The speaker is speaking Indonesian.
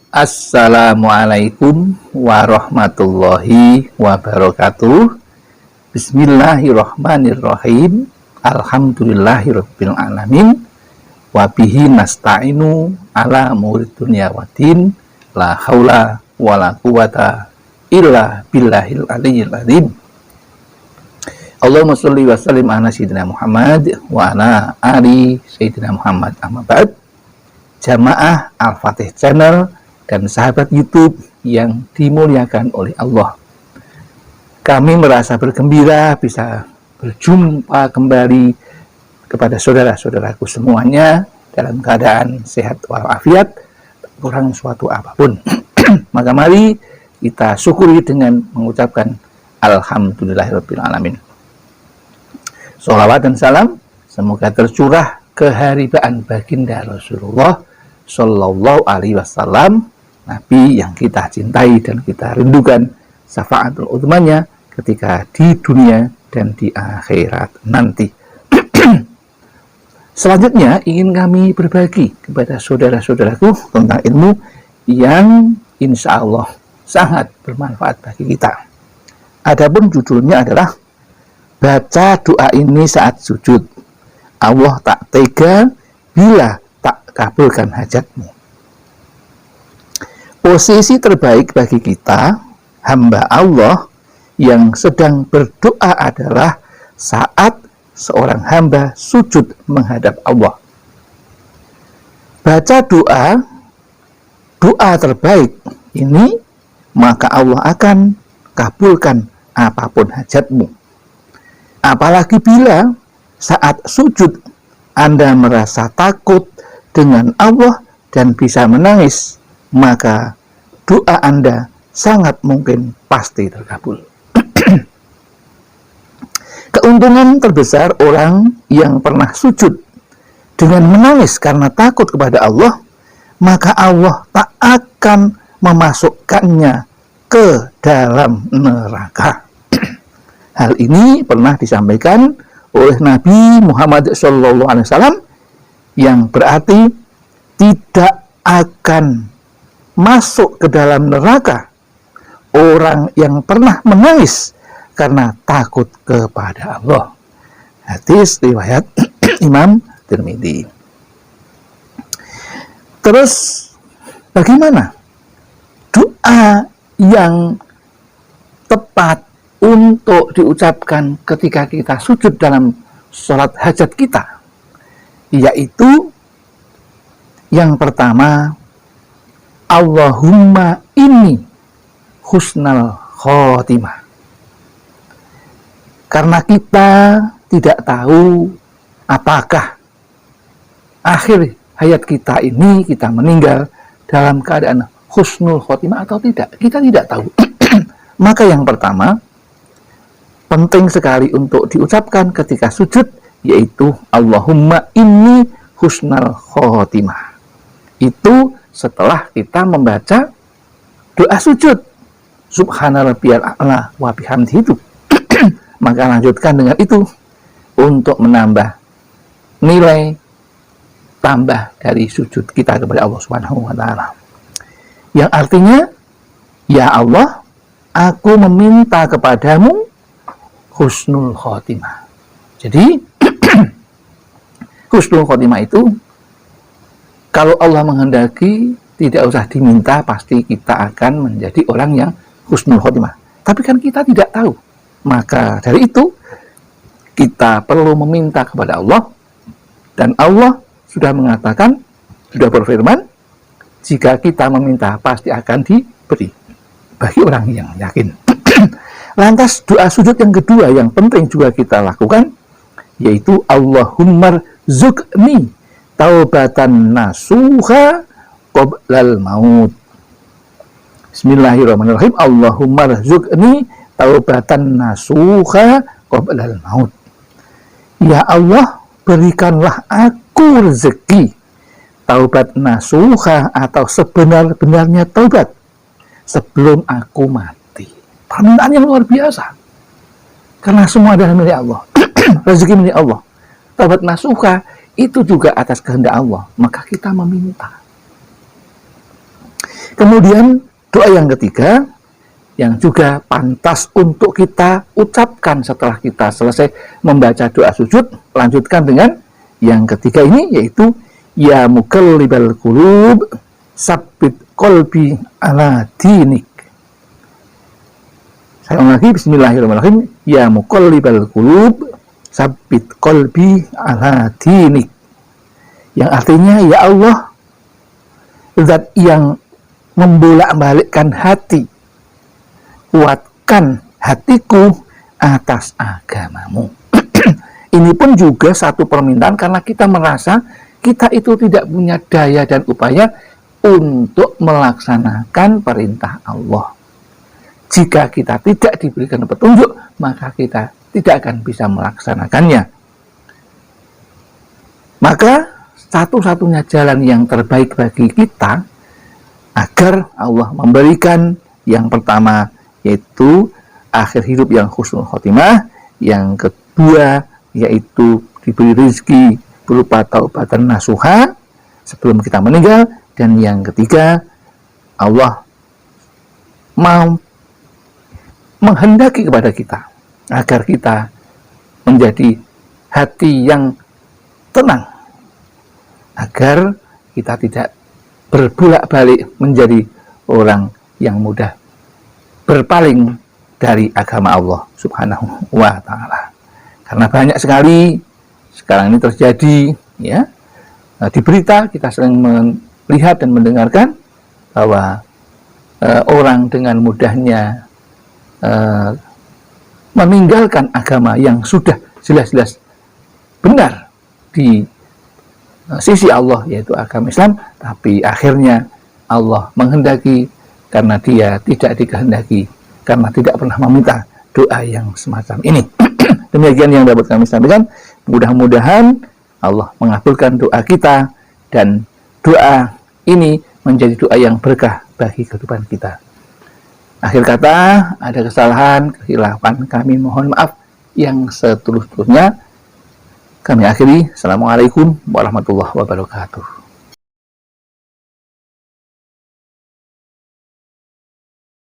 Assalamualaikum warahmatullahi wabarakatuh. Bismillahirrahmanirrahim. Alhamdulillahirabbil alamin. Wa bihi nasta'inu ala umuri dunya waddin. La haula wala quwata illa billahil aliyyil azim. Allahumma sholli wa sallim ala sayyidina Muhammad wa ala ali sayyidina Muhammad. Amma ba'd. Jamaah Al-Fatih Channel dan sahabat YouTube yang dimuliakan oleh Allah, kami merasa bergembira bisa berjumpa kembali kepada saudara-saudaraku semuanya dalam keadaan sehat walafiat, kurang suatu apapun. Maka mari kita syukuri dengan mengucapkan Alhamdulillahirabbil alamin. Sholawat dan salam semoga tercurah keharibaan baginda Rasulullah Shallallahu Alaihi Wasallam, Nabi yang kita cintai dan kita rindukan syafaatul utsmanya ketika di dunia dan di akhirat nanti. Selanjutnya ingin kami berbagi kepada saudara-saudaraku tentang ilmu yang insya Allah sangat bermanfaat bagi kita. Adapun judulnya adalah baca doa ini saat sujud. Allah tak tega bila tak kabulkan hajatmu. Posisi terbaik bagi kita, hamba Allah yang sedang berdoa adalah saat seorang hamba sujud menghadap Allah. Baca doa terbaik ini, maka Allah akan kabulkan apapun hajatmu. Apalagi bila saat sujud Anda merasa takut dengan Allah dan bisa menangis, maka doa Anda sangat mungkin pasti terkabul. Keuntungan terbesar orang yang pernah sujud dengan menangis karena takut kepada Allah, maka Allah tak akan memasukkannya ke dalam neraka. Hal ini pernah disampaikan oleh Nabi Muhammad SAW, yang berarti tidak akan masuk ke dalam neraka orang yang pernah menangis karena takut kepada Allah. Hadis riwayat Imam Tirmidzi. Terus bagaimana doa yang tepat untuk diucapkan ketika kita sujud dalam sholat hajat kita? Yaitu yang pertama, Allahumma inni husnal khotimah. Karena kita tidak tahu apakah akhir hayat kita ini kita meninggal dalam keadaan husnul khotimah atau tidak. Kita tidak tahu. Maka yang pertama, penting sekali untuk diucapkan ketika sujud, yaitu Allahumma inni husnal khotimah. Itu setelah kita membaca doa sujud subhanarabbiyal a'la wa bihamdihi itu. Maka lanjutkan dengan itu untuk menambah nilai tambah dari sujud kita kepada Allah Subhanahu wa taala. Yang artinya, ya Allah, aku meminta kepadamu husnul khotimah. Jadi husnul khotimah itu kalau Allah menghendaki tidak usah diminta, pasti kita akan menjadi orang yang husnul khotimah. Tapi kan kita tidak tahu. Maka dari itu kita perlu meminta kepada Allah, dan Allah sudah mengatakan, sudah berfirman, jika kita meminta pasti akan diberi bagi orang yang yakin. Lantas doa sujud yang kedua yang penting juga kita lakukan, yaitu Allahumma rzuqni taubatan nasuha qoblal maut. Bismillahirrahmanirrahim. Allahumma rzuqni taubatan nasuha qoblal maut. Ya Allah, berikanlah aku rezeki taubat nasuha atau sebenar-benarnya taubat sebelum aku mati. Permintaan yang luar biasa. Karena semua adalah milik Allah. Rezeki milik Allah. Taubat nasuha itu juga atas kehendak Allah. Maka kita meminta. Kemudian doa yang ketiga yang juga pantas untuk kita ucapkan setelah kita selesai membaca doa sujud, lanjutkan dengan yang ketiga ini, yaitu ya muqallibal qulub sabbit qalbi ala dinik. Saya ulang lagi, bismillahirrahmanirrahim, ya muqallibal qulub sabbit qalbi ala dinik, yang artinya ya Allah, zat yang membolak-balikkan hati, kuatkan hatiku atas agamamu. Ini pun juga satu permintaan karena kita merasa kita itu tidak punya daya dan upaya untuk melaksanakan perintah Allah. Jika kita tidak diberikan petunjuk, maka kita tidak akan bisa melaksanakannya. Maka satu-satunya jalan yang terbaik bagi kita agar Allah memberikan yang pertama yaitu akhir hidup yang husnul khotimah, yang kedua yaitu diberi rezeki berupa taubatan nasuha sebelum kita meninggal, dan yang ketiga Allah mau menghendaki kepada kita agar kita menjadi hati yang tenang, agar kita tidak berbolak-balik menjadi orang yang mudah berpaling dari agama Allah Subhanahu wa ta'ala. Karena banyak sekali sekarang ini terjadi, ya, di berita kita sering melihat dan mendengarkan bahwa orang dengan mudahnya meninggalkan agama yang sudah jelas-jelas benar di sisi Allah, yaitu agama Islam, tapi akhirnya Allah menghendaki karena dia tidak dikehendaki, karena tidak pernah meminta doa yang semacam ini. Demikian yang dapat kami sampaikan. Mudah-mudahan Allah mengabulkan doa kita dan doa ini menjadi doa yang berkah bagi kehidupan kita. Akhir kata, ada kesalahan, kehilafan, kami mohon maaf yang setulus-tulusnya. Kami akhiri. Assalamualaikum warahmatullahi wabarakatuh.